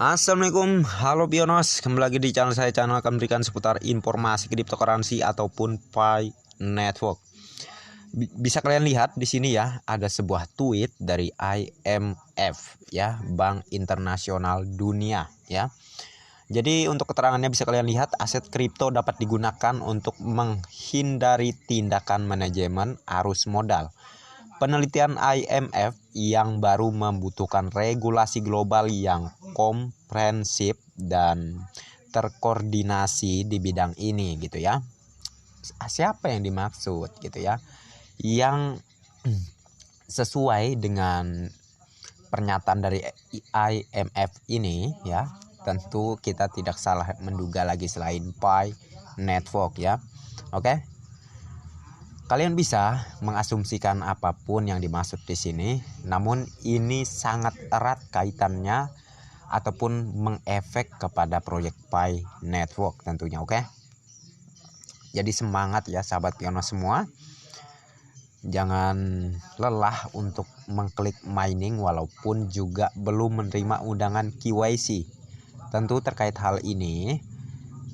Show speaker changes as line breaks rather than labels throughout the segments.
Assalamualaikum, halo Pionos. Kembali lagi di channel saya. Channel akan memberikan seputar informasi cryptocurrency ataupun Pi Network. Bisa kalian lihat di sini ya, ada sebuah tweet dari IMF ya, Bank Internasional Dunia ya. Jadi untuk keterangannya bisa kalian lihat, aset kripto dapat digunakan untuk menghindari tindakan manajemen arus modal. Penelitian IMF yang baru membutuhkan regulasi global yang komprehensif dan terkoordinasi di bidang ini gitu ya. Siapa yang dimaksud gitu ya? Yang sesuai dengan pernyataan dari IMF ini ya, tentu kita tidak salah menduga lagi selain Pi Network ya. Oke. Kalian bisa mengasumsikan apapun yang dimaksud di sini, namun ini sangat erat kaitannya ataupun mengefek kepada proyek Pi Network tentunya, oke? Jadi semangat ya sahabat Pionos semua. Jangan lelah untuk mengklik mining walaupun juga belum menerima undangan KYC. Tentu terkait hal ini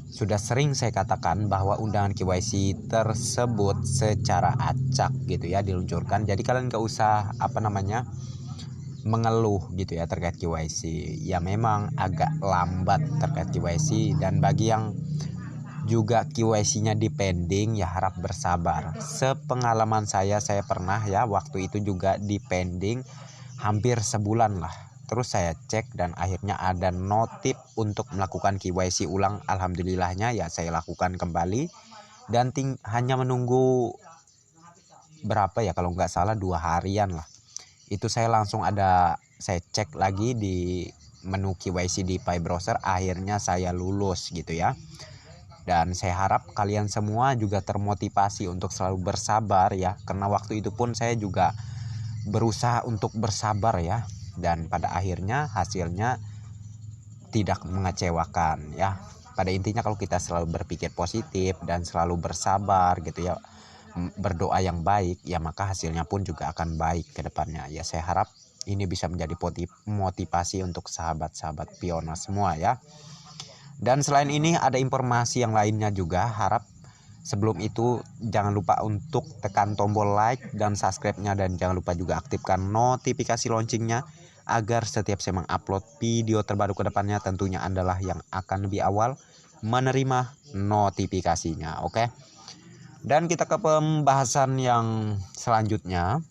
sudah sering saya katakan bahwa undangan KYC tersebut secara acak gitu ya diluncurkan. Jadi kalian gak usah mengeluh gitu ya terkait KYC. Ya memang agak lambat terkait KYC, dan bagi yang juga KYC-nya dipending ya harap bersabar. Sepengalaman saya pernah ya waktu itu juga dipending hampir sebulan lah. Terus saya cek dan akhirnya ada notif untuk melakukan KYC ulang. Alhamdulillahnya ya saya lakukan kembali dan hanya menunggu berapa ya, kalau nggak salah 2 harian lah. Itu saya langsung saya cek lagi di menu KYC di Pi Browser, akhirnya saya lulus gitu ya. Dan saya harap kalian semua juga termotivasi untuk selalu bersabar ya, karena waktu itu pun saya juga berusaha untuk bersabar ya. Dan pada akhirnya hasilnya tidak mengecewakan ya. Pada intinya kalau kita selalu berpikir positif dan selalu bersabar gitu ya, berdoa yang baik ya, maka hasilnya pun juga akan baik ke depannya ya. Saya harap ini bisa menjadi motivasi untuk sahabat-sahabat Pionos semua ya. Dan selain ini ada informasi yang lainnya juga. Harap sebelum itu jangan lupa untuk tekan tombol like dan subscribe-nya, dan jangan lupa juga aktifkan notifikasi loncengnya agar setiap saya mengupload video terbaru ke depannya tentunya adalah yang akan lebih awal menerima notifikasinya. Oke. Dan kita ke pembahasan yang selanjutnya.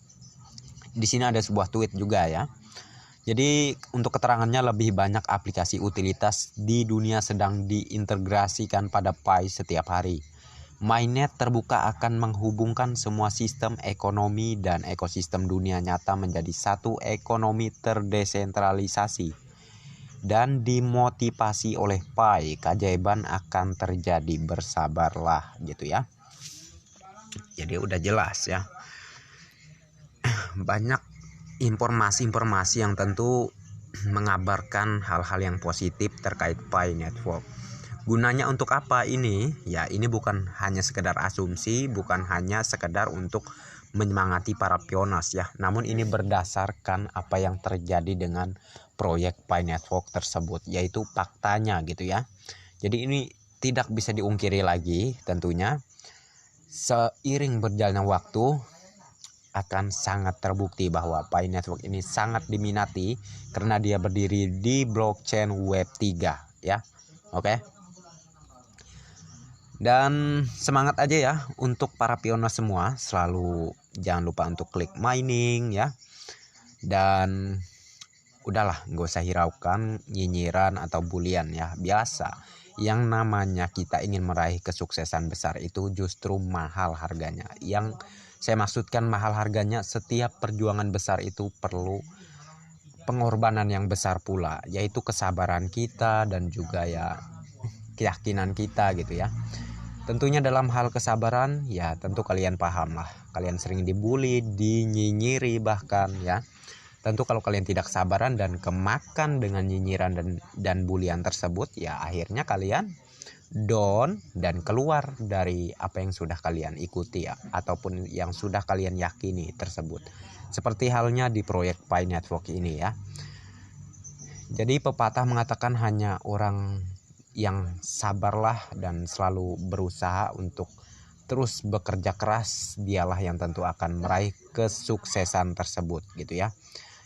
Di sini ada sebuah tweet juga ya. Jadi untuk keterangannya, lebih banyak aplikasi utilitas di dunia sedang diintegrasikan pada Pi setiap hari. Mainnet terbuka akan menghubungkan semua sistem ekonomi dan ekosistem dunia nyata menjadi satu ekonomi terdesentralisasi. Dan dimotivasi oleh Pi, keajaiban akan terjadi, bersabarlah gitu ya. Jadi udah jelas ya. Banyak informasi-informasi yang tentu mengabarkan hal-hal yang positif terkait Pi Network. Gunanya untuk apa ini? Ya ini bukan hanya sekedar asumsi, bukan hanya sekedar untuk menyemangati para Pionos ya. Namun ini berdasarkan apa yang terjadi dengan proyek Pi Network tersebut, yaitu faktanya gitu ya. Jadi ini tidak bisa diungkiri lagi tentunya. Seiring berjalannya waktu akan sangat terbukti bahwa Pi Network ini sangat diminati karena dia berdiri di blockchain Web 3 ya. Oke. Dan semangat aja ya untuk para Pionos semua. Selalu jangan lupa untuk klik mining ya. Dan udahlah, nggak usah hiraukan nyinyiran atau bulian ya. Biasa, yang namanya kita ingin meraih kesuksesan besar itu justru mahal harganya. Yang saya maksudkan mahal harganya, setiap perjuangan besar itu perlu pengorbanan yang besar pula, yaitu kesabaran kita dan juga ya keyakinan kita gitu ya. Tentunya dalam hal kesabaran ya tentu kalian paham lah. Kalian sering dibully, dinyinyiri bahkan ya. Tentu kalau kalian tidak sabaran dan kemakan dengan nyinyiran dan bulian tersebut, ya akhirnya kalian down dan keluar dari apa yang sudah kalian ikuti ya, ataupun yang sudah kalian yakini tersebut. Seperti halnya di proyek Pi Network ini ya. Jadi pepatah mengatakan hanya orang yang sabarlah dan selalu berusaha untuk terus bekerja keras, dialah yang tentu akan meraih kesuksesan tersebut gitu ya.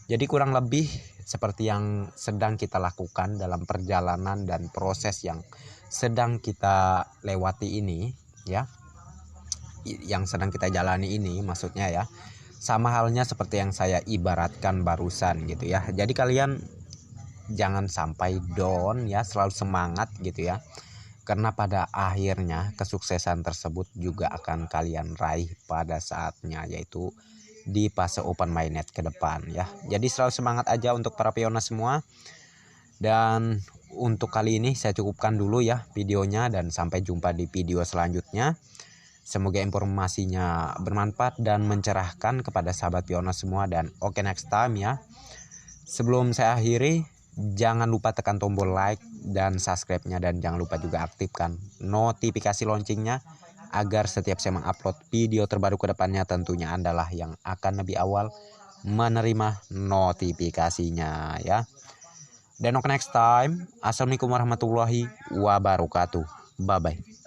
Jadi kurang lebih seperti yang sedang kita lakukan dalam perjalanan dan proses yang sedang kita lewati ini ya, yang sedang kita jalani ini maksudnya ya, sama halnya seperti yang saya ibaratkan barusan gitu ya. Jadi kalian jangan sampai down ya, selalu semangat gitu ya, karena pada akhirnya kesuksesan tersebut juga akan kalian raih pada saatnya, yaitu di fase open minded ke depan ya. Jadi selalu semangat aja untuk para pioner semua. Dan untuk kali ini saya cukupkan dulu ya videonya, dan sampai jumpa di video selanjutnya. Semoga informasinya bermanfaat dan mencerahkan kepada sahabat pioner semua, dan oke, next time ya. Sebelum saya akhiri, jangan lupa tekan tombol like dan subscribe-nya, dan jangan lupa juga aktifkan notifikasi loncengnya agar setiap saya mengupload video terbaru ke depannya tentunya Andalah yang akan lebih awal menerima notifikasinya ya. Dan next time, assalamualaikum warahmatullahi wabarakatuh. Bye bye.